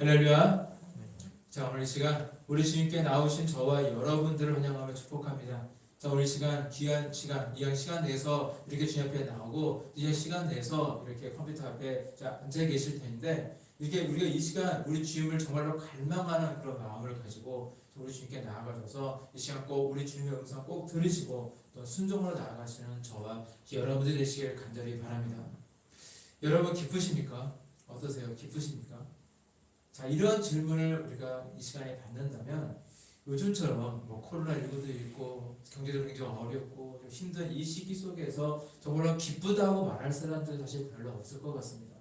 할렐루야. 자, 오늘 이 시간 우리 주님께 나오신 저와 여러분들을 환영하며 축복합니다. 자, 오늘 이 시간 귀한 시간, 이 시간 내에서 이렇게 주님 앞에 나오고 이 시간 내에서 이렇게 컴퓨터 앞에 앉아 계실 텐데, 이게 우리가 이 시간 우리 주님을 정말로 갈망하는 그런 마음을 가지고 우리 주님께 나아가셔서 이 시간 꼭 우리 주님의 음성 꼭 들으시고 또 순종으로 나아가시는 저와 여러분들 되시길 간절히 바랍니다. 여러분 기쁘십니까? 어떠세요? 기쁘십니까? 자, 이런 질문을 우리가 이 시간에 받는다면 요즘처럼 뭐 코로나19도 있고 경제적으로 굉장히 어렵고 좀 힘든 이 시기 속에서 정말로 기쁘다고 말할 사람들은 사실 별로 없을 것 같습니다.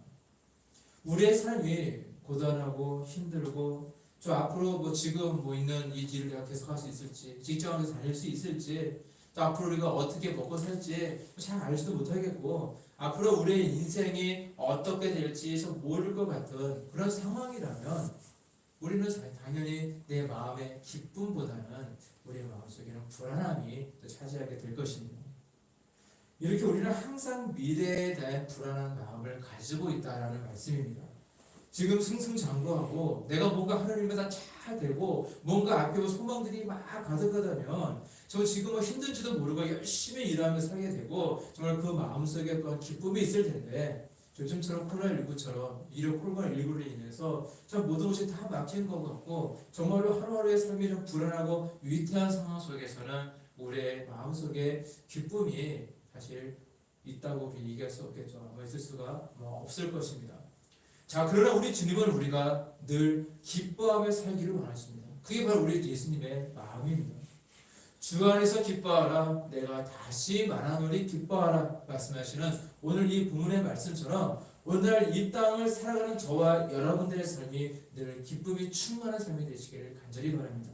우리의 삶이 고단하고 힘들고 저 앞으로 뭐 지금 뭐 있는 이 일을 내가 계속할 수 있을지, 직장에서 다닐 수 있을지, 또 앞으로 우리가 어떻게 먹고 살지 잘 알지도 못하겠고, 앞으로 우리의 인생이 어떻게 될지 좀 모를 것 같은 그런 상황이라면 우리는 당연히 내 마음의 기쁨보다는 우리의 마음속에는 불안함이 차지하게 될 것입니다. 이렇게 우리는 항상 미래에 대한 불안한 마음을 가지고 있다는 말씀입니다. 지금 승승장구하고 내가 뭔가 하나님보다 잘 되고 뭔가 앞에 소망들이 막 가득하다면 저 지금은 힘든지도 모르고 열심히 일하며 살게 되고 정말 그 마음속에 또한 기쁨이 있을 텐데, 요즘처럼 코로나19처럼 이런 코로나19로 인해서 참 모든 것이 다 막힌 것 같고 정말로 하루하루의 삶이 좀 불안하고 위태한 상황 속에서는 우리의 마음속에 기쁨이 사실 있다고 얘기할 수 없겠죠. 아마 있을 수가 없을 것입니다. 자, 그러나 우리 주님은 우리가 늘 기뻐하며 살기를 원하십니다. 그게 바로 우리 예수님의 마음입니다. 주 안에서 기뻐하라, 내가 다시 말하노니 기뻐하라 말씀하시는 오늘 이 본문의 말씀처럼 오늘날 이 땅을 살아가는 저와 여러분들의 삶이 늘 기쁨이 충만한 삶이 되시기를 간절히 바랍니다.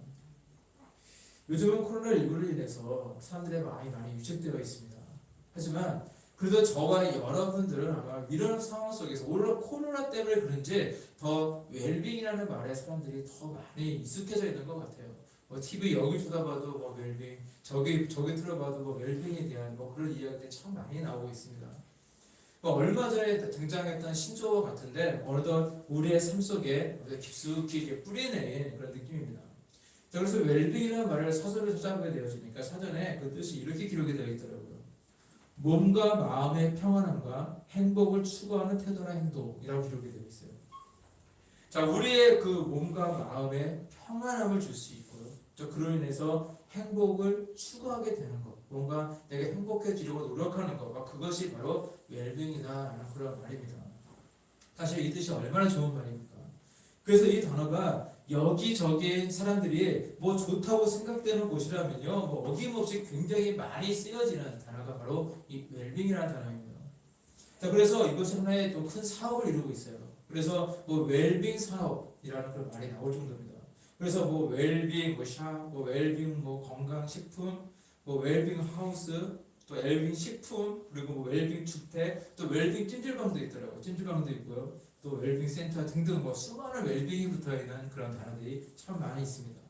요즘은 코로나19로 인해서 사람들의 마음이 많이 위축되어 있습니다. 하지만 그래도 저와 여러분들은 아마 이런 상황 속에서 오히려 코로나 때문에 그런지 더 웰빙이라는 말에 사람들이 더 많이 익숙해져 있는 것 같아요. TV 여기 쳐다봐도 웰빙, 저기 틀어봐도 웰빙에 대한 그런 이야기들이 참 많이 나오고 있습니다. 얼마 전에 등장했던 신조어 같은데 어느덧 우리의 삶 속에 깊숙이 뿌리내린 그런 느낌입니다. 자, 그래서 웰빙이라는 말을 사전에 찾아보게 되어지니까 사전에 그 뜻이 이렇게 기록이 되어 있더라고요. 몸과 마음의 평안함과 행복을 추구하는 태도나 행동이라고 기록이 되어 있어요. 자, 우리의 그 몸과 마음에 평안함을 줄 수 있고요. 또 그로 인해서 행복을 추구하게 되는 것, 뭔가 내가 행복해지려고 노력하는 것, 그것이 바로 웰빙이다라는 그런 말입니다. 사실 이 뜻이 얼마나 좋은 말입니까? 그래서 이 단어가 여기저기 사람들이 좋다고 생각되는 곳이라면요, 어김없이 굉장히 많이 쓰여지는 단어가 바로 이 웰빙이라는 단어입니다. 자, 그래서 이것이 하나의 또 큰 사업을 이루고 있어요. 그래서 웰빙 사업이라는 그런 말이 나올 정도입니다. 그래서 웰빙 샵, 웰빙 건강 식품, 웰빙 하우스, 또 웰빙 식품, 그리고 웰빙 주택, 또 웰빙 찜질방도 있더라고요. 찜질방도 있고요. 또 웰빙 센터 등등 수많은 웰빙이 붙어 있는 그런 단어들이 참 많이 있습니다.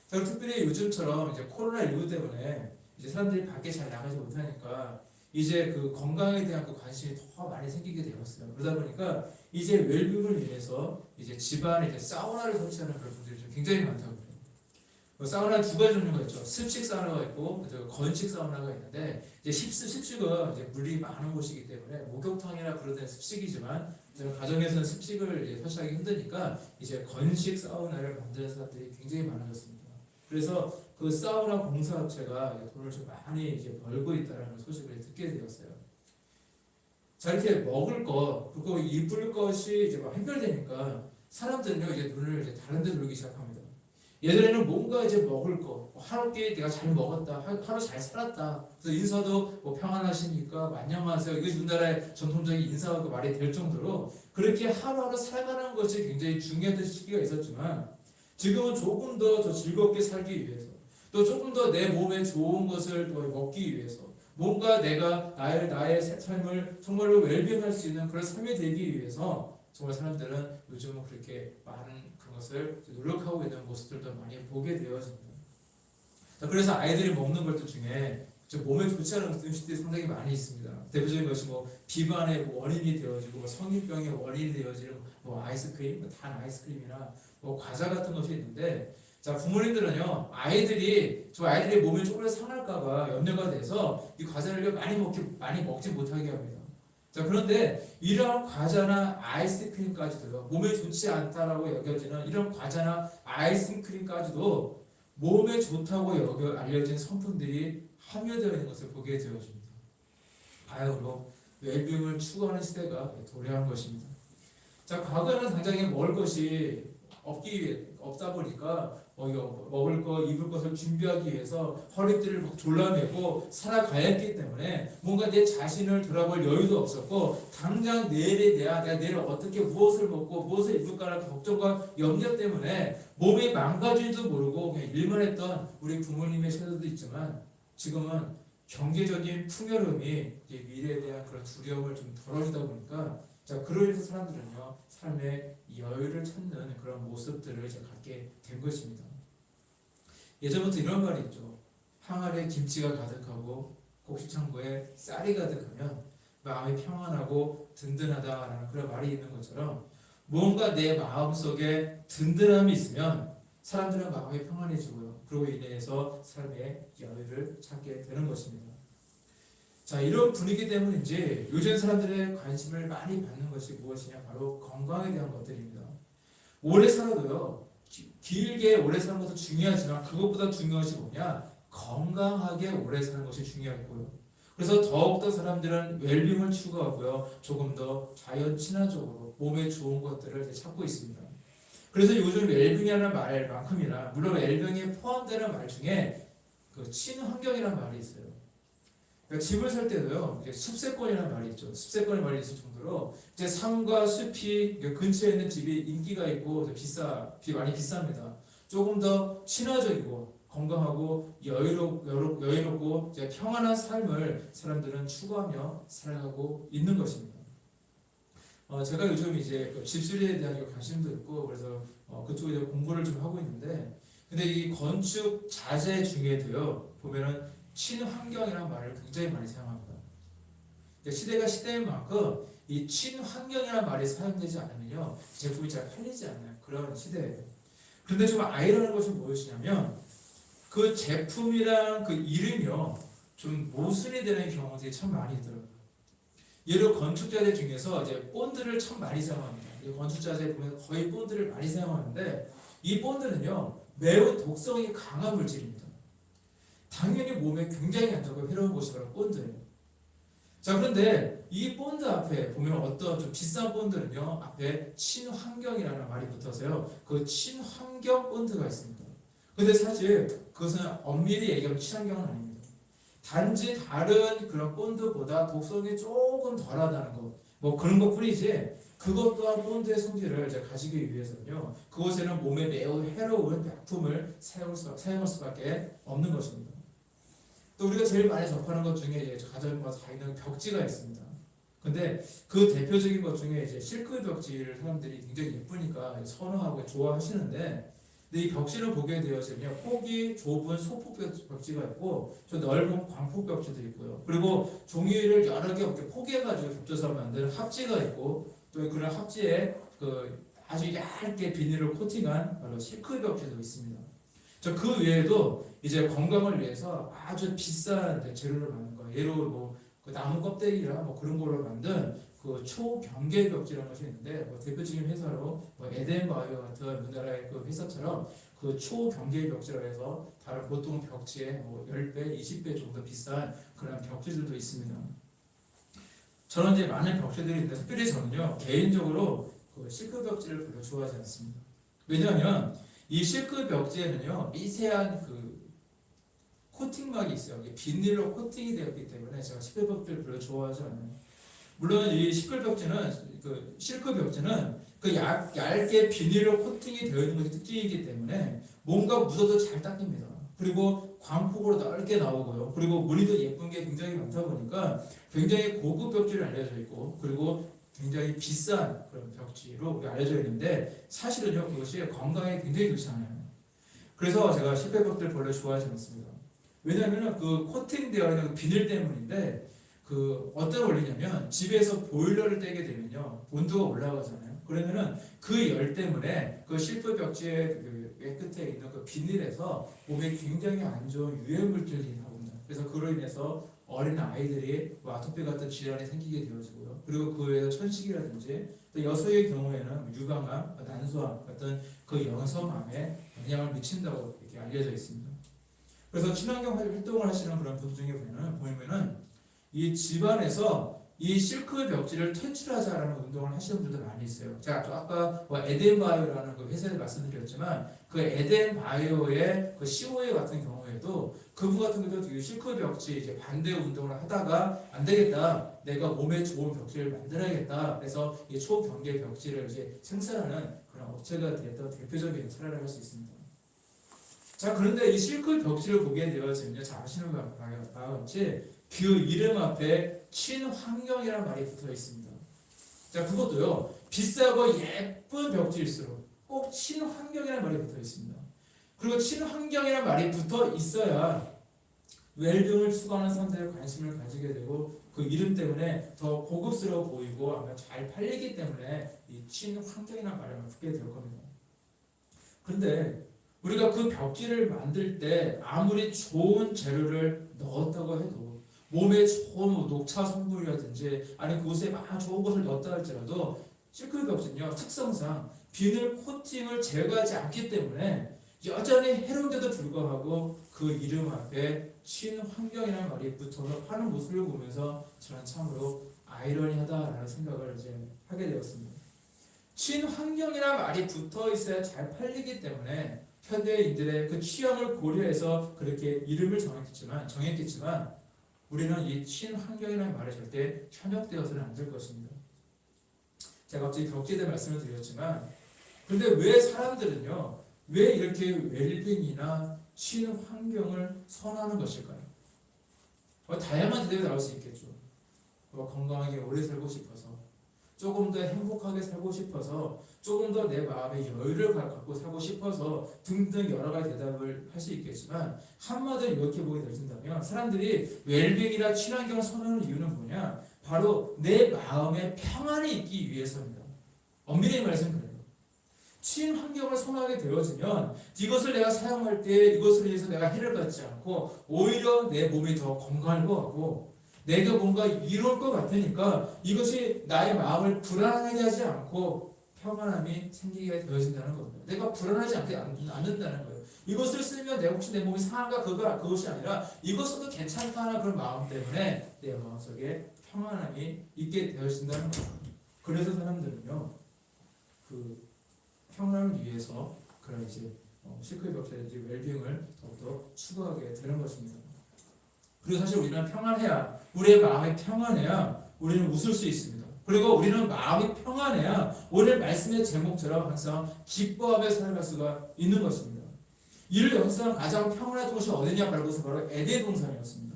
자, 특별히 요즘처럼 이제 코로나19 때문에 이제 사람들이 밖에 잘 나가지 못하니까 이제 그 건강에 대한 그 관심이 더 많이 생기게 되었어요. 그러다 보니까 이제 웰빙을 위해서 이제 집안에 이제 사우나를 설치하는 그런 분들이 좀 굉장히 많다고 해요. 사우나 두 가지 종류가 있죠. 습식 사우나가 있고 건식 사우나가 있는데, 이제 습식은 이제 물이 많은 곳이기 때문에 목욕탕이나 그런 데는 습식이지만 가정에서는 습식을 이제 설치하기 힘드니까 이제 건식 사우나를 만드는 사람들이 굉장히 많아졌습니다. 그래서 그 사우나 공사업체가 돈을 좀 많이 이제 벌고 있다는 소식을 듣게 되었어요. 자, 이렇게 먹을 것, 그리고 입을 것이 이제 해결되니까 사람들은요, 이제 눈을 이제 다른 데 돌리기 시작합니다. 예전에는 뭔가 이제 먹을 거, 하루끼 내가 잘 먹었다, 하루 잘 살았다, 그래서 인사도 평안하시니까 안녕하세요, 이것이 우리나라의 전통적인 인사하고 말이 될 정도로 그렇게 하루하루 살아가는 것이 굉장히 중요했던 시기가 있었지만, 지금은 조금 더 즐겁게 살기 위해서, 또 조금 더 내 몸에 좋은 것을 먹기 위해서, 뭔가 내가 나의 삶을 정말로 웰빙할 수 있는 그런 삶이 되기 위해서 정말 사람들은 요즘은 그렇게 많은 그것을 노력하고 있는 모습들도 많이 보게 되어집니다. 그래서 아이들이 먹는 것들 중에 몸에 좋지 않은 음식들이 상당히 많이 있습니다. 대표적인 것이 비만의 원인이 되어지고 성인병의 원인이 되어지는 뭐 아이스크림, 단 아이스크림이나 뭐 과자 같은 것이 있는데, 자, 부모님들은요, 저 아이들이 몸에 조금 상할까봐 염려가 돼서 이 과자를 많이 먹지 못하게 합니다. 자, 그런데 이러한 과자나 아이스크림까지도요, 몸에 좋지 않다라고 여겨지는 이런 과자나 아이스크림까지도 몸에 좋다고 알려진 성분들이 함유되어 있는 것을 보게 되어집니다. 바야흐로 웰빙을 추구하는 시대가 도래한 것입니다. 자, 과거에는 당장에 먹을 것이 없다 보니까 먹을 것, 입을 것을 준비하기 위해서 허리띠를 막 졸라매고 살아가야 했기 때문에 뭔가 내 자신을 돌아볼 여유도 없었고, 당장 내가 내일 어떻게 무엇을 먹고 무엇을 입을까라는 걱정과 염려 때문에 몸이 망가질지도 모르고 그냥 일만 했던 우리 부모님의 세대도 있지만, 지금은 경제적인 풍요로움이 미래에 대한 그런 두려움을 좀 덜어주다 보니까, 자, 그로 인해서 사람들은요, 삶의 여유를 찾는 그런 모습들을 이제 갖게 된 것입니다. 예전부터 이런 말이 있죠. 항아리에 김치가 가득하고 곡식창고에 쌀이 가득하면 마음이 평안하고 든든하다라는 그런 말이 있는 것처럼, 무언가 내 마음속에 든든함이 있으면 사람들은 마음이 평안해지고요. 그로 인해서 삶의 여유를 찾게 되는 것입니다. 자, 이런 분위기 때문인지 요즘 사람들의 관심을 많이 받는 것이 무엇이냐? 바로 건강에 대한 것들입니다. 오래 살아도요, 길게 오래 사는 것도 중요하지만 그것보다 중요한 것이 뭐냐? 건강하게 오래 사는 것이 중요하고요. 그래서 더욱더 사람들은 웰빙을 추구하고요, 조금 더 자연 친화적으로 몸에 좋은 것들을 찾고 있습니다. 그래서 요즘 웰빙이라는 말만큼이나, 물론 웰빙에 포함되는 말 중에 그 친환경이라는 말이 있어요. 그러니까 집을 살 때도요, 숲세권이라는 말이 있죠. 숲세권의 말이 있을 정도로 이제 산과 숲이 근처에 있는 집이 인기가 있고 많이 비쌉니다. 조금 더 친화적이고 건강하고 여유롭고 이제 평안한 삶을 사람들은 추구하며 살아가고 있는 것입니다. 제가 요즘 이제 집수리에 대한 관심도 있고, 그래서 그쪽에 공부를 좀 하고 있는데, 근데 이 건축 자재 중에도요, 보면은 친환경이라는 말을 굉장히 많이 사용합니다. 시대가 시대인 만큼 이 친환경이라는 말이 사용되지 않으면요, 제품이 잘 팔리지 않는 그런 시대예요. 그런데 좀 아이러니한 것이 무엇이냐면, 그 제품이랑 그 이름이요, 좀 모순이 되는 경우들이 참 많이 있더라고요. 예를 건축자재 중에서 이제 본드를 참 많이 사용합니다. 건축자재 보면 거의 본드를 많이 사용하는데, 이 본드는요, 매우 독성이 강한 물질입니다. 당연히 몸에 굉장히 안 좋고 해로운 것이 바로 본드예요. 자, 그런데 이 본드 앞에 보면 어떤 좀 비싼 본드는요, 앞에 친환경이라는 말이 붙어서요, 그 친환경 본드가 있습니다. 근데 사실 그것은 엄밀히 얘기하면 친환경은 아닙니다. 단지 다른 그런 본드보다 독성이 조금 덜하다는 것, 뭐 그런 것 뿐이지, 그것 또한 본드의 성질을 가지기 위해서는요, 그것에는 몸에 매우 해로운 약품을 사용할 수밖에 없는 것입니다. 또 우리가 제일 많이 접하는 것 중에 이제 가정과 다 있는 벽지가 있습니다. 근데 그 대표적인 것 중에 이제 실크 벽지를 사람들이 굉장히 예쁘니까 선호하고 좋아하시는데, 근데 이 벽지를 보게 되어지면 폭이 좁은 소폭 벽지가 있고, 좀 넓은 광폭 벽지도 있고요. 그리고 종이를 여러 개 이렇게 포개가지고 겹쳐서 만든 합지가 있고, 또 그런 합지에 그 아주 얇게 비닐을 코팅한 바로 실크 벽지도 있습니다. 그 외에도 이제 건강을 위해서 아주 비싼 재료를 만든 거, 예로 그 나무 껍데기랑 그런 걸로 만든 그 초경계 벽지라는 것이 있는데, 대표적인 회사로 에덴바이오 같은 우리나라의 그 회사처럼 그 초경계 벽지라고 해서 다른 보통 벽지에 10배, 20배 정도 비싼 그런 벽지들도 있습니다. 저는 이제 많은 벽지들이 있는데, 특별히 저는요, 개인적으로 그 실크 벽지를 별로 좋아하지 않습니다. 왜냐하면 이 실크 벽지에는요, 미세한 그 코팅막이 있어요. 비닐로 코팅이 되었기 때문에 제가 실크 벽지를 별로 좋아하지 않아요. 물론 이 실크 벽지는 그 얇게 비닐로 코팅이 되어 있는 것이 특징이기 때문에 뭔가 묻어도 잘 닦입니다. 그리고 광폭으로 넓게 나오고요. 그리고 무늬도 예쁜 게 굉장히 많다 보니까 굉장히 고급 벽지로 알려져 있고, 그리고 굉장히 비싼 그런 벽지로 알려져 있는데, 사실은요, 그것이 건강에 굉장히 좋지 않아요. 그래서 제가 실크 벽지를 별로 좋아하지 않습니다. 왜냐하면 그 코팅되어 있는 그 비닐 때문인데, 그 어떤 원리냐면, 집에서 보일러를 떼게 되면요, 온도가 올라가잖아요. 그러면은 그 열 때문에 그 실프 벽지의 그 끝에 있는 그 비닐에서 몸에 굉장히 안 좋은 유해 물질이 나옵니다. 그래서 그로 인해서 어린 아이들이 아토피 같은 질환이 생기게 되어지고요. 그리고 그 외에도 천식이라든지 또 여성의 경우에는 유방암, 난소암 같은 그 영성암에 영향을 미친다고 이렇게 알려져 있습니다. 그래서 친환경 활동을 하시는 그런 분들 중에 보면은 이 집안에서 이 실크 벽지를 퇴출하자라는 운동을 하시는 분들도 많이 있어요. 제가 아까 에덴바이오라는 그 회사를 말씀드렸지만 그 에덴바이오의 그 COA 같은 경우에도 그분 같은 경우도 실크 벽지 이제 반대 운동을 하다가 안 되겠다. 내가 몸에 좋은 벽지를 만들어야겠다. 그래서 이 초경계 벽지를 이제 생산하는 그런 업체가 됐던 대표적인 사례를 할 수 있습니다. 자, 그런데 이 실크 벽지를 보게 되어지면요, 잘 아시는 바와 같이 그 이름 앞에 친환경이라는 말이 붙어 있습니다. 자, 그것도요, 비싸고 예쁜 벽지일수록 꼭 친환경이라는 말이 붙어 있습니다. 그리고 친환경이라는 말이 붙어 있어야 웰빙을 추구하는 사람들의 관심을 가지게 되고 그 이름 때문에 더 고급스러워 보이고 아마 잘 팔리기 때문에 이 친환경이라는 말을 붙게 될 겁니다. 그런데 우리가 그 벽지를 만들 때 아무리 좋은 재료를 넣었다고 해도 몸에 좋은 녹차 성분이라든지 아니 그곳에 막 좋은 것을 넣었다 할지라도 실크 벽지는요 특성상 비닐 코팅을 제거하지 않기 때문에 여전히 해로운데도 불구하고 그 이름 앞에 친환경이라는 말이 붙어서 파는 모습을 보면서 저는 참으로 아이러니하다라는 생각을 이제 하게 되었습니다. 친환경이라는 말이 붙어 있어야 잘 팔리기 때문에 현대인들의 그 취향을 고려해서 그렇게 이름을 정했겠지만 우리는 이 친환경이라는 말에 절대 현혹되어서는 안 될 것입니다. 제가 갑자기 벽지에 대해 말씀을 드렸지만 그런데 왜 사람들은요 왜 이렇게 웰빙이나 친환경을 선호하는 것일까요? 다양한 대답이 나올 수 있겠죠. 건강하게 오래 살고 싶어서, 조금 더 행복하게 살고 싶어서, 조금 더 내 마음의 여유를 갖고 살고 싶어서 등등 여러 가지 대답을 할 수 있겠지만 한마디로 이렇게 보게 되신다면 사람들이 웰빙이나 친환경을 선호하는 이유는 뭐냐? 바로 내 마음의 평안이 있기 위해서입니다. 엄밀히 말해서는 그래요. 친환경을 선호하게 되어지면 이것을 내가 사용할 때 이것으로 인해서 내가 해를 받지 않고 오히려 내 몸이 더 건강할 것 같고 내가 뭔가 이룰 것 같으니까 이것이 나의 마음을 불안하게 하지 않고 평안함이 생기게 되어진다는 겁니다. 내가 불안하지 않는다는 거예요. 이것을 쓰면 내가 혹시 내 몸이 상한가 그것이 아니라 이것으로도 괜찮다는 그런 마음 때문에 내 마음속에 평안함이 있게 되어진다는 거예요. 그래서 사람들은요 그 평안을 위해서 그런 이제 실크 벽지라든지 웰빙을 더욱더 추구하게 되는 것입니다. 그리고 사실 우리는 평안해야 우리의 마음이 평안해야 우리는 웃을 수 있습니다. 그리고 우리는 마음이 평안해야 오늘 말씀의 제목처럼 항상 기뻐하며 살아갈 수가 있는 것입니다. 이를 역사한 가장 평안한 곳이 어디냐 바로 에덴 동산이었습니다.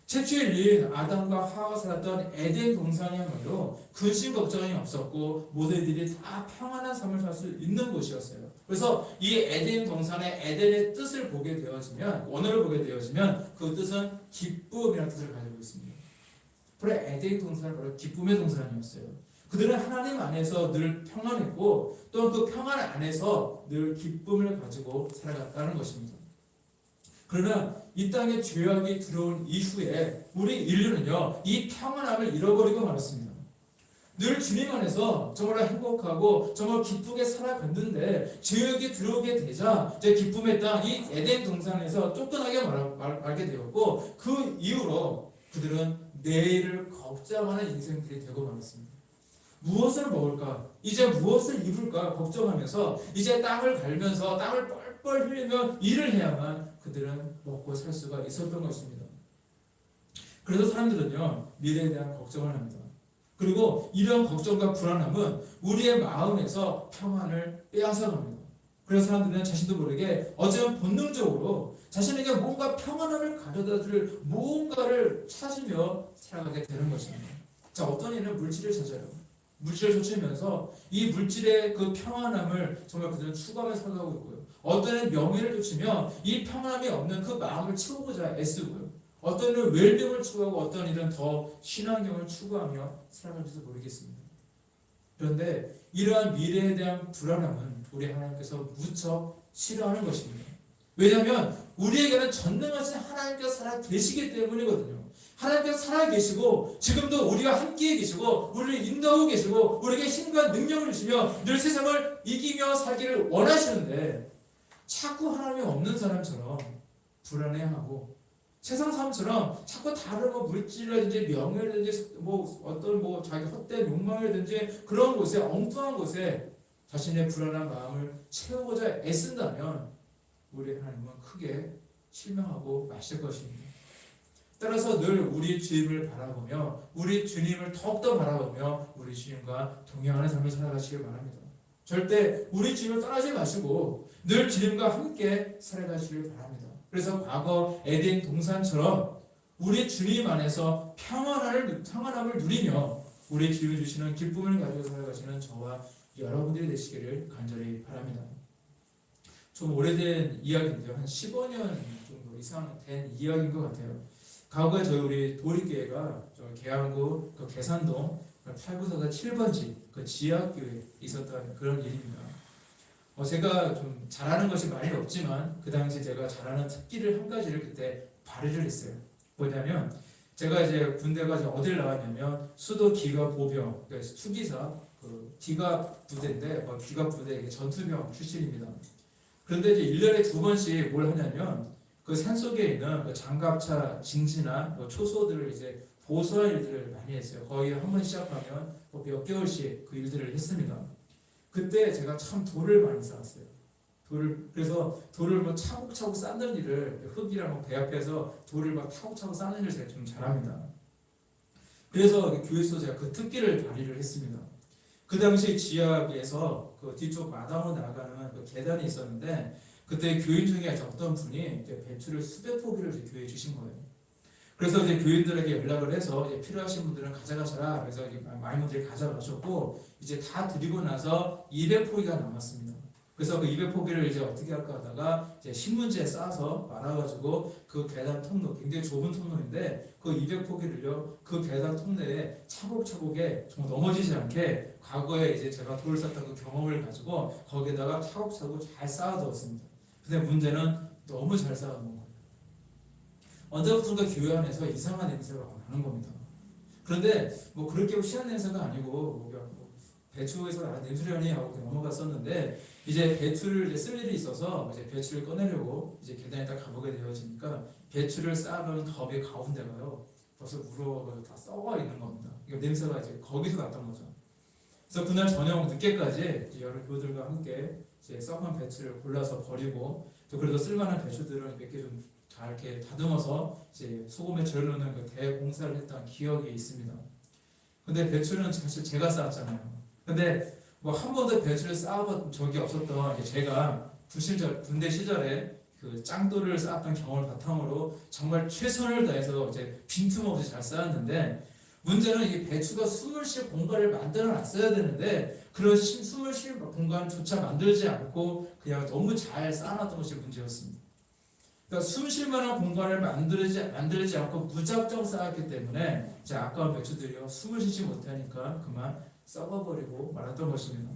최초의 아담과 하와가 살았던 에덴 동산이야말로 근심 걱정이 없었고 모두들이 다 평안한 삶을 살 수 있는 곳이었어요. 그래서 이 에덴 동산의 에덴의 뜻을 보게 되어지면 원어를 보게 되어지면 그 뜻은 기쁨이라는 뜻을 가지고 있습니다. 그래 에덴 동산은 바로 기쁨의 동산이었어요. 그들은 하나님 안에서 늘 평안했고 또 그 평안 안에서 늘 기쁨을 가지고 살아갔다는 것입니다. 그러나 이 땅에 죄악이 들어온 이후에 우리 인류는요 이 평안함을 잃어버리고 말았습니다. 늘 주님 안에서 정말 행복하고 정말 기쁘게 살아갔는데 죄악이 들어오게 되자 이제 기쁨의 땅 이 에덴 동산에서 쫓겨나게 말게 되었고 그 이후로 그들은 내일을 걱정하는 인생들이 되고 말았습니다. 무엇을 먹을까? 이제 무엇을 입을까? 걱정하면서 이제 땀을 갈면서 땀을 뻘뻘 흘리며 일을 해야만 그들은 먹고 살 수가 있었던 것입니다. 그래서 사람들은요 미래에 대한 걱정을 합니다. 그리고 이런 걱정과 불안함은 우리의 마음에서 평안을 빼앗아갑니다. 그래서 사람들은 자신도 모르게 어쩌면 본능적으로 자신에게 뭔가 평안함을 가져다줄 무언가를 찾으며 살아가게 되는 것입니다. 자, 어떤 이는 물질을 찾아요. 물질을 쫓으면서 이 물질의 그 평안함을 정말 그들은 추구하며 살아가고 있고요. 어떤 이는 명예를 쫓으며 이 평안함이 없는 그 마음을 채우고자 애쓰고요. 어떤 이는 웰빙을 추구하고 어떤 이는 더 신앙경을 추구하며 살아갈지도 모르겠습니다. 그런데 이러한 미래에 대한 불안함은 우리 하나님께서 무척 싫어하는 것입니다. 왜냐하면 우리에게는 전능하신 하나님께서 살아 계시기 때문이거든요. 하나님께서 살아 계시고 지금도 우리와 함께 계시고 우리를 인도하고 계시고 우리에게 힘과 능력을 주시며 늘 세상을 이기며 살기를 원하시는데 자꾸 하나님이 없는 사람처럼 불안해하고 세상 사람처럼 자꾸 다른 물질이라든지 명예라든지 어떤 자기 헛된 욕망이라든지 그런 곳에 엉뚱한 곳에 자신의 불안한 마음을 채우고자 애쓴다면 우리 하나님은 크게 실망하고 마실 것입니다. 따라서 늘 우리 주님을 바라보며 우리 주님을 더욱더 바라보며 우리 주님과 동행하는 삶을 살아가시길 바랍니다. 절대 우리 주님을 떠나지 마시고 늘 주님과 함께 살아가시길 바랍니다. 그래서 과거 에덴 동산처럼 우리 주님 안에서 평안함을 누리며 우리 주님이 주시는 기쁨을 가지고 살아가시는 저와 여러분들이 되시기를 간절히 바랍니다. 좀 오래된 이야기인데요. 한 15년 정도 이상 된 이야기인 것 같아요. 과거에 우리 도립교회가 계양구 계산동 8구서가 7번지 그 지하교회에 있었던 그런 일입니다. 제가 좀 잘하는 것이 많이 없지만 그 당시 제가 잘하는 특기를 한 가지를 그때 발휘를 했어요. 뭐냐면 제가 이제 군대가 어딜 나왔냐면 수도 기갑보병 그러니까 수기사 그 기갑 부대인데 기갑 부대 전투병 출신입니다. 그런데 이제 1년에 2번씩 뭘 하냐면 그 산속에 있는 그 장갑차 징지나 초소들을 이제 보수할 일들을 많이 했어요. 거의 한 번 시작하면 몇 개월씩 그 일들을 했습니다. 그때 제가 참 돌을 많이 쌓았어요. 그래서 돌을 차곡차곡 쌓는 일을 흙이랑 배 앞에서 돌을 차곡차곡 쌓는 일을 제가 좀 잘합니다. 그래서 교회에서 제가 그 특기를 발휘를 했습니다. 그 당시 지하에서 그 뒤쪽 마당으로 나가는 그 계단이 있었는데 그때 교인 중에 어떤 분이 배추를 수백 포기를 교회에 주신 거예요. 그래서 이제 교인들에게 연락을 해서 이제 필요하신 분들은 가져가셔라. 그래서 많은 분들이 가져가셨고 이제 다 드리고 나서 200포기가 남았습니다. 그래서 그 200포기를 이제 어떻게 할까 하다가 이제 신문지에 싸서 말아가지고 그 계단 통로 굉장히 좁은 통로인데 그 200포기를요 그 계단 통로에 차곡차곡에 정말 넘어지지 않게 과거에 이제 제가 돌을 쌓던 그 경험을 가지고 거기에다가 차곡차곡 잘 쌓아두었습니다. 근데 문제는 너무 잘 쌓아놓은 거예요. 언제부턴가 교회 안에서 이상한 냄새가 나는 겁니다. 그런데 그렇게 희한 냄새가 아니고 배추에서 나는 냄새려니 하고 넘어갔었는데 이제 배추를 이제 쓸 일이 있어서 이제 배추를 꺼내려고 이제 계단에 딱 가보게 되어지니까 배추를 쌓아놓은 컵의 가운데가요 벌써 물어가지고 다 썩어 있는 겁니다. 냄새가 이제 거기서 났던 거죠. 그래서 그날 저녁 늦게까지 이제 여러 교우들과 함께 이제 썩은 배추를 골라서 버리고 또 그래도 쓸만한 배추들은 몇 개 좀 다 이렇게 다듬어서 이제 소금에 절여놓는 그 대공사를 했던 기억이 있습니다. 근데 배추는 사실 제가 쌓았잖아요. 근데 한 번도 배추를 쌓아본 적이 없었던 제가 군대 시절에 그 짱돌을 쌓았던 경험을 바탕으로 정말 최선을 다해서 이제 빈틈없이 잘 쌓았는데 문제는 이 배추가 숨을 쉴 공간을 만들어 놨어야 되는데 그런 숨을 쉴 공간조차 만들지 않고 그냥 너무 잘 쌓아놨던 것이 문제였습니다. 그러니까 숨 쉴 만한 공간을 만들지 않고 무작정 쌓았기 때문에 이제 아까운 배추들이요 숨을 쉬지 못하니까 그만 썩어버리고 말았던 것입니다.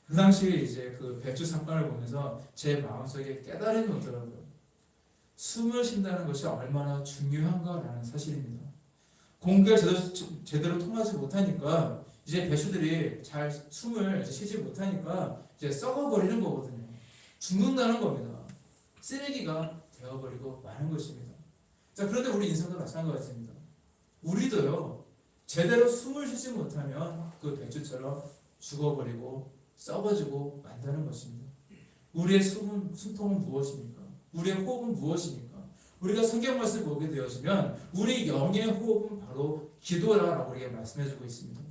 그 당시 이제 그 배추 삭간을 보면서 제 마음속에 깨달음이 오더라고요. 숨을 쉰다는 것이 얼마나 중요한가라는 사실입니다. 공기가 제대로 통하지 못하니까 이제 배추들이 잘 숨을 쉬지 못하니까 이제 썩어버리는 거거든요. 죽는다는 겁니다. 쓰레기가 되어버리고 마는 것입니다. 자, 그런데 우리 인생도 마찬가지입니다. 우리도요 제대로 숨을 쉬지 못하면 그 배추처럼 죽어버리고 썩어지고 만다는 것입니다. 우리의 숨통은 무엇입니까? 우리의 호흡은 무엇입니까? 우리가 성경 말씀을 보게 되어지면 우리 영의 호흡은 바로 기도라고 우리에게 말씀해주고 있습니다.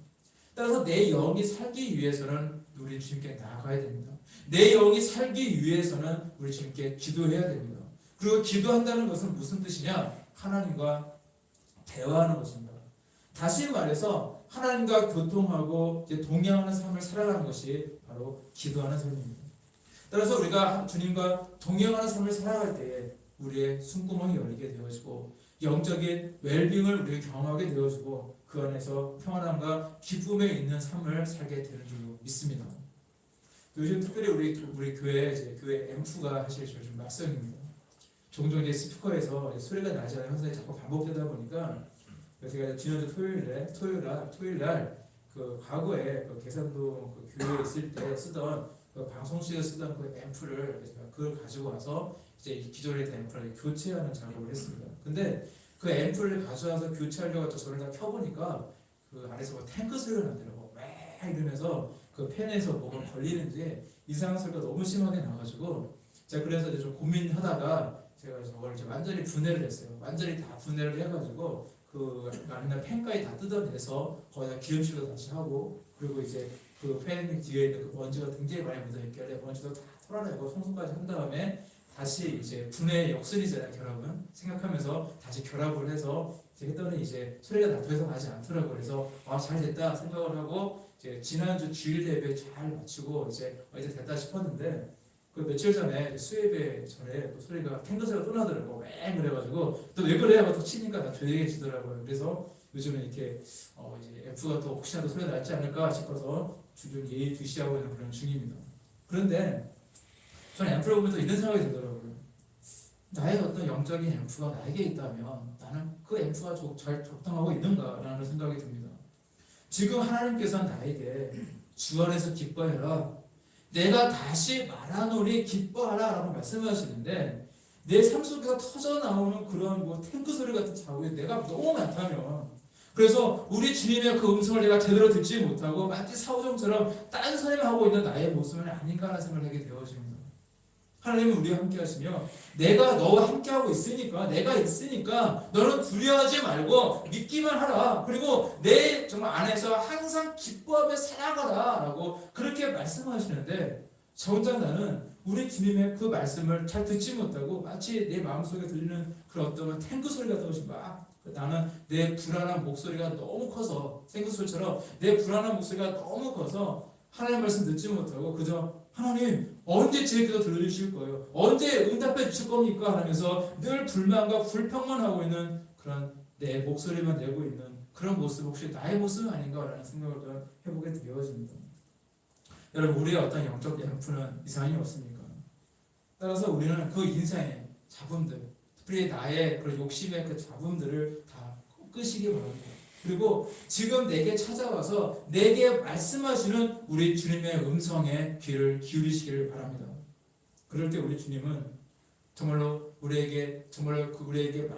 따라서 내 영이 살기 위해서는 우리 주님께 나아가야 됩니다. 내 영이 살기 위해서는 우리 주님께 기도해야 됩니다. 그리고 기도한다는 것은 무슨 뜻이냐? 하나님과 대화하는 것입니다. 다시 말해서 하나님과 교통하고 동행하는 삶을 살아가는 것이 바로 기도하는 삶입니다. 따라서 우리가 주님과 동행하는 삶을 살아갈 때에 우리의 숨구멍이 열리게 되어지고 영적인 웰빙을 우리가 경험하게 되어주고 그 안에서 평안함과 기쁨에 있는 삶을 살게 되는 줄로 믿습니다. 요즘 특별히 우리 교회 이제 교회 앰프가 사실 좀 막성입니다. 종종 이제 스피커에서 이제 소리가 나지 않은 현상이 자꾸 반복되다 보니까 제가 지난주 토요일 날 그 과거에 그 계산도 그 교회에 있을 때 쓰던 그 방송실에 쓰던 그 앰프를 제가 그걸 가지고 와서 이제 기존에 있던 앰프를 교체하는 작업을 했습니다. 근데 그 앰프를 가져와서 교체하려고 또 저를 다 켜보니까 그 안에서 뭐 탱크 소리가 나더라고. 막 이러면서 그 팬에서 뭐가 걸리는지 이상한 소리가 너무 심하게 나가지고 제가 그래서 이제 좀 고민하다가 제가 저걸 이제 완전히 분해를 했어요. 완전히 다 분해를 해가지고 그 안에 팬까지 다 뜯어내서 거기다 기름칠도 다시 하고 그리고 이제 그 팬 뒤에 있는 그 먼지가 굉장히 많이 묻어있길래 먼지도 다 털어내고 청소까지 한 다음에 다시 이제 분해 역순이잖아요. 결합은 생각하면서 다시 결합을 해서 이제 했더니 이제 소리가 더 이상 나지 않더라고요. 그래서 잘 됐다 생각을 하고 이제 지난주 주일 예배 잘 마치고 이제 됐다 싶었는데 그 며칠 전에 수예배 전에 또 소리가 탱크 소리가 또 나더라고. 맹 그래가지고 또 왜 그래 하고 또 치니까 다 조용해지더라고요. 그래서 요즘은 이렇게 이제 F가 또 혹시나 또 소리가 날지 않을까 싶어서 주중 예의주시하고 있는 그런 중입니다. 그런데 저는 앰프를 보면서 이런 생각이 들더라고요. 나의 어떤 영적인 앰프가 나에게 있다면 나는 그 앰프가 잘 적당하고 있는가라는 생각이 듭니다. 지금 하나님께서는 나에게 주 안에서 기뻐해라. 내가 다시 말하노니 기뻐하라 라고 말씀하시는데 내 삶 속에서 터져나오는 그런 뭐 탱크 소리 같은 자국이 내가 너무 많다면 그래서 우리 주님의 그 음성을 내가 제대로 듣지 못하고 마치 사오정처럼 딴소리만 하고 있는 나의 모습은 아닌가라는 생각을 하게 되어집니다. 하나님은 우리와 함께 하시며 내가 너와 함께 하고 있으니까 내가 있으니까 너는 두려워하지 말고 믿기만 하라. 그리고 내 정말 안에서 항상 기뻐하며 살아가라 라고 그렇게 말씀하시는데 저 혼자 나는 우리 주님의 그 말씀을 잘 듣지 못하고 마치 내 마음속에 들리는 그런 어떤 탱크 소리 같은 것이 막 나는 내 불안한 목소리가 너무 커서 탱크 소리처럼 내 불안한 목소리가 너무 커서 하나님 말씀 듣지 못하고 그저 하나님 언제 제 기도 들어주실 거예요? 언제 응답해 주실 겁니까? 하면서 늘 불만과 불평만 하고 있는 그런 내 목소리만 내고 있는 그런 모습 혹시 나의 모습 아닌가라는 생각을 해보게 되어집니다. 여러분 우리의 어떤 영적 앰프는 이상이 없습니까? 따라서 우리는 그 인생의 잡음들 특별히 나의 그런 욕심의 그 잡음들을 다 끄시기 바랍니다. 그리고 지금 내게 찾아와서 내게 말씀하시는 우리 주님의 음성에 귀를 기울이시기를 바랍니다. 그럴 때 우리 주님은 정말로 우리에게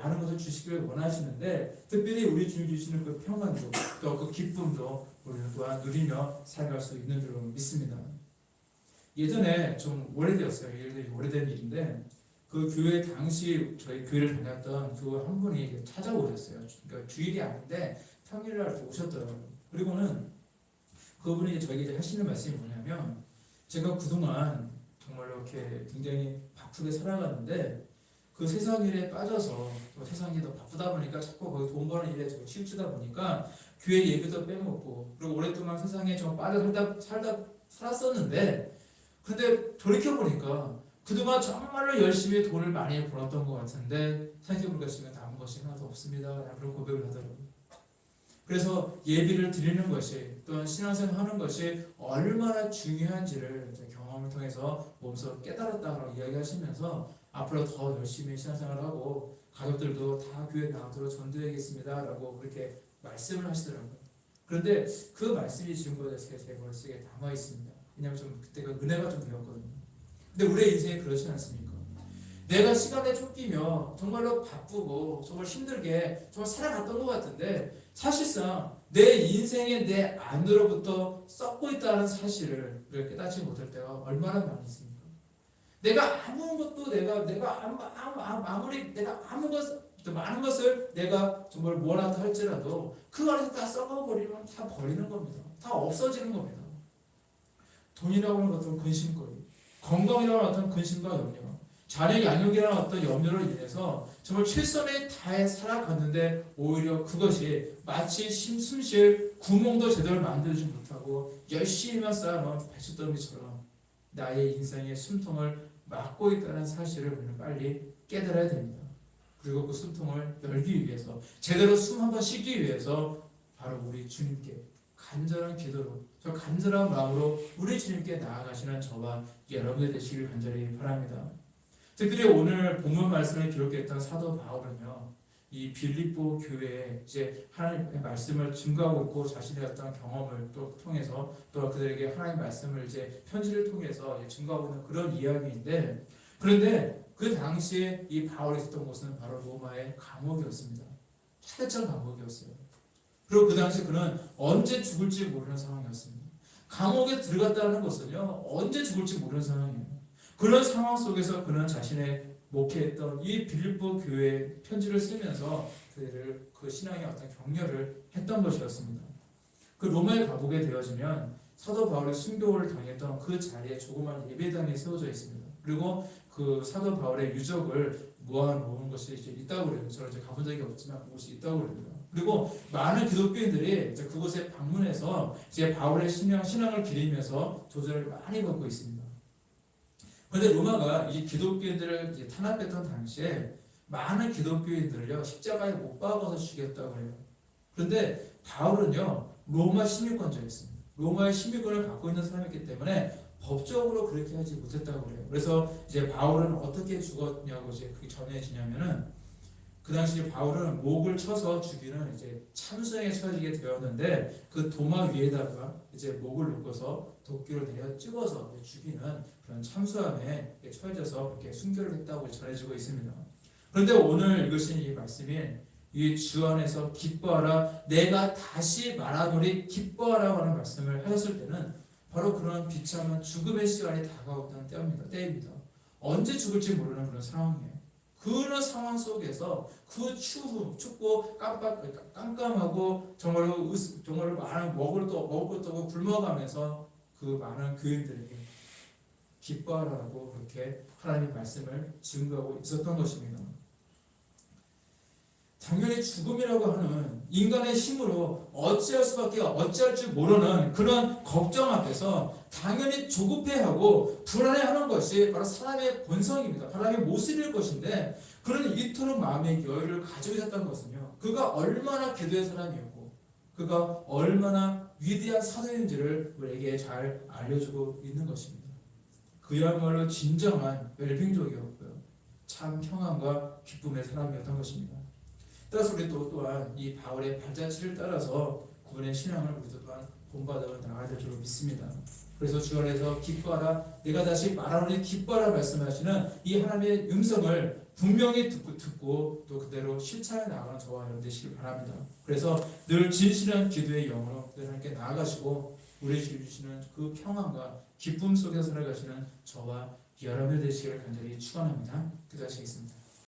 많은 것을 주시기를 원하시는데 특별히 우리 주님 주시는 그 평안도 또 그 기쁨도 우리는 또한 누리며 살아갈 수 있는 줄로 믿습니다. 예전에 좀 오래되었어요. 오래된 일인데 그 교회 당시 저희 교회를 다녔던 그 한 분이 찾아오셨어요. 그러니까 주일이 아닌데 평일날 오셨더라고요. 그리고는 그분이 저에게 하시는 말씀이 뭐냐면 제가 그동안 정말로 이렇게 굉장히 바쁘게 살아갔는데 그 세상 일에 빠져서 세상이 더 바쁘다 보니까 자꾸 거기 돈 버는 일에 치우치다 보니까 교회 예배도 빼먹고 그리고 오랫동안 세상에 좀 빠져 살았었는데 근데 돌이켜보니까 그동안 정말로 열심히 돈을 많이 벌었던 것 같은데 생각해보니까 지금 남은 것이 하나도 없습니다. 그런 고백을 하더라고요. 그래서 예비를 드리는 것이 또한 신앙생활 하는 것이 얼마나 중요한지를 경험을 통해서 몸소 깨달았다고 이야기하시면서 앞으로 더 열심히 신앙생활하고 가족들도 다 교회 나가도록 전도해야겠습니다 라고 그렇게 말씀을 하시더라고요. 그런데 그 말씀이 지금까지 제 머릿속에 남아있습니다. 왜냐하면 좀 그때가 은혜가 좀 되었거든요. 근데 우리의 인생이 그렇지 않습니까? 내가 시간에 쫓기며 정말로 바쁘고 정말 힘들게 정말 살아갔던 것 같은데 사실상 내 인생에 내 안으로부터 썩고 있다는 사실을 우리가 깨닫지 못할 때가 얼마나 많이 있습니까? 내가 아무것도 아무리 내가 많은 것을 내가 정말 원한다 할지라도 그 안에서 다 썩어버리면 다 버리는 겁니다. 다 없어지는 겁니다. 돈이라고 하는 어떤 근심거리, 건강이라고 하는 어떤 근심과 염려, 자녀 양육이라는 어떤 염려로 인해서 정말 최선을 다해 살아갔는데 오히려 그것이 마치 숨쉴 구멍도 제대로 만들지 못하고 열심히만 쌓아놓은 배춧더미처럼 나의 인생의 숨통을 막고 있다는 사실을 우리는 빨리 깨달아야 됩니다. 그리고 그 숨통을 열기 위해서 제대로 숨 한번 쉬기 위해서 바로 우리 주님께 간절한 기도로 저 간절한 마음으로 우리 주님께 나아가시는 저와 여러분들 되시길 간절히 바랍니다. 특별히 오늘 본문 말씀을 기록했던 사도 바울은요, 이 빌립보 교회에 이제 하나님의 말씀을 증거하고 있고 자신의 어떤 경험을 또 통해서 또 그들에게 하나님의 말씀을 이제 편지를 통해서 이제 증거하고 있는 그런 이야기인데, 그런데 그 당시에 이 바울이 있었던 곳은 바로 로마의 감옥이었습니다. 차대천 감옥이었어요. 그리고 그 당시 그는 언제 죽을지 모르는 상황이었습니다. 감옥에 들어갔다는 것은요, 언제 죽을지 모르는 상황이에요. 그런 상황 속에서 그는 자신의 목회했던 이 빌립보 교회에 편지를 쓰면서 그들을 그 신앙의 어떤 격려를 했던 것이었습니다. 그 로마에 가보게 되어지면 사도 바울이 순교를 당했던 그 자리에 조그만 예배당이 세워져 있습니다. 그리고 그 사도 바울의 유적을 모아놓은 것이 이제 있다고 그래요. 저는 이제 가본 적이 없지만 그곳이 있다고 그럽니다. 그리고 많은 기독교인들이 이제 그곳에 방문해서 이제 바울의 신앙을 기리면서 조절을 많이 받고 있습니다. 그런데 로마가 이 기독교인들을 이제 탄압했던 당시에 많은 기독교인들을요 십자가에 못 박아서 죽였다고 해요. 그런데 바울은요 로마 시민권자였습니다. 로마의 시민권을 갖고 있는 사람이기 때문에 법적으로 그렇게 하지 못했다고 그래요. 그래서 이제 바울은 어떻게 죽었냐고 이제 그게 전해지냐면은 그 당시 바울은 목을 쳐서 죽이는 이제 참수형에 처해지게 되었는데 그 도마 위에다가 이제 목을 묶어서 도끼로 내려 찍어서 죽이는 그런 참수함에 처해져서 그렇게 순교를 했다고 전해지고 있습니다. 그런데 오늘 읽으신 이 말씀이 이 주 안에서 기뻐하라 내가 다시 말하노니 기뻐하라고 하는 말씀을 하셨을 때는 바로 그런 비참한 죽음의 시간이 다가왔던 때입니다. 언제 죽을지 모르는 그런 상황이에요. 그런 상황 속에서 그 춥고 깜깜하고 정말로 많은 먹을 것도 없고 굶어가면서 그 많은 교인들에게 기뻐하라고 그렇게 하나님의 말씀을 증거하고 있었던 것입니다. 당연히 죽음이라고 하는 인간의 힘으로 어찌할 줄 모르는 그런 걱정 앞에서 당연히 조급해하고 불안해하는 것이 바로 사람의 본성입니다. 사람의 모습일 것인데 그는 이토록 마음의 여유를 가지고 있었던 것은요. 그가 얼마나 기도의 사람이었고 그가 얼마나 위대한 사도인지를 우리에게 잘 알려주고 있는 것입니다. 그야말로 진정한 웰빙족이었고요. 참 평안과 기쁨의 사람이었던 것입니다. 따라서 우리 또한 이 바울의 발자취를 따라서 그분의 신앙을 우리도 또한 본받아 나가야 될 줄 믿습니다. 그래서 주 안에서 기뻐하라 내가 다시 말하노니 기뻐하라 말씀하시는 이 하나님의 음성을 분명히 듣고 또 그대로 실천해 나가는 저와 여러분 되시길 바랍니다. 그래서 늘 진실한 기도의 영으로 하나님께 나아가시고 우리 주시는 그 평안과 기쁨 속에 살아가시는 저와 여러분 되시기를 간절히 축원합니다. 기도하시겠습니다.